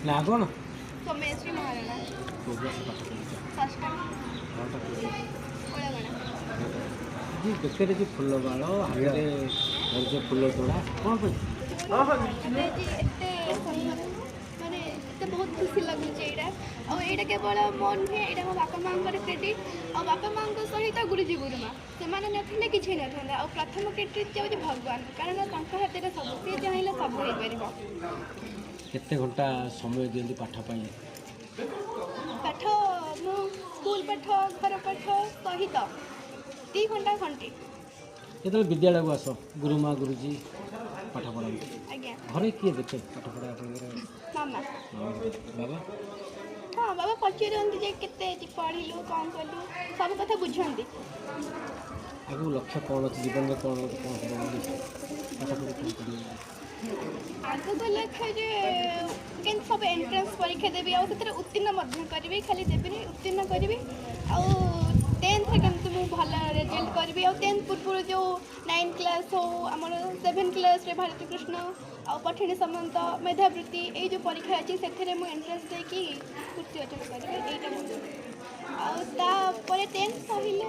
ନା କ'ଣ सोमेश्वरी महाराणा କୋଉ କ୍ଲାସ୍ ପାଠ ପଢ଼ୁଛ? षष्ठ ଘରଟା କୋଉଠି? ओळगणा ଯେ ବେକରେ ଯେ ଫୁଲ ବାଳ ହାତରେ ଧରିଛ ଫୁଲ ତୋଡ଼ା କ'ଣ ପାଇଁ? एते सुंदर माने एते बहुत खुशी लगुचे एटा और एटा केवल मोर नुहे एटा मो बापा माँ क्रेडिट और बापा माँ सहित गुरुजी गुरुमा से नथिले किसी नथा और प्रथम क्रेडिट जाऊँ भगवान कारण हाथ में सब सी चाहिए सब हो पार କେତେ ଘଣ୍ଟା ସମୟ ଦିଅନ୍ତି ପାଠ ପାଇଁ? पाठ मु स्कूल पाठ घर पाठ सहित 2 घंटा घंटे ଯେତେବେଳେ ବିଦ୍ୟାଳୟକୁ ଆସ ଗୁରୁମା ଗୁରୁଜୀ ପାଠ ପଢ଼ାନ୍ତି आज्ञा ଘରେ କିଏ ଦେଖେ ପାଠ ପଢ଼ା ଆପଣଙ୍କର? मामा ବାବା हाँ बाबा पचारती जे केते पढ़िलु कौन कलु सब कथा बुझाती आगु लक्ष्य କ'ଣ ଅଛି ଜୀବନରେ କ'ଣ ଗୋଟେ କ'ଣ ହେବ ବୋଲି ପାଠ ପଢ଼ି କ'ଣ କରିବେ? आगु लक्ष्य जे केन सब एंट्रेंस परीक्षा देवी आ उत्तीर्ण करी खाली देवी उत्तीर्ण करी आ 10th केमती मुझे भल रिजल्ट करी आ 10th पूर्व जो 9th क्लास हो आम 7th क्लास रे भारती कृष्ण आ पठिणी समंत मेधावृत्ति ये जो परीक्षा अच्छी से एंट्रेंस देकी कुर्ती अर्जन करी यहाँ 10th सहित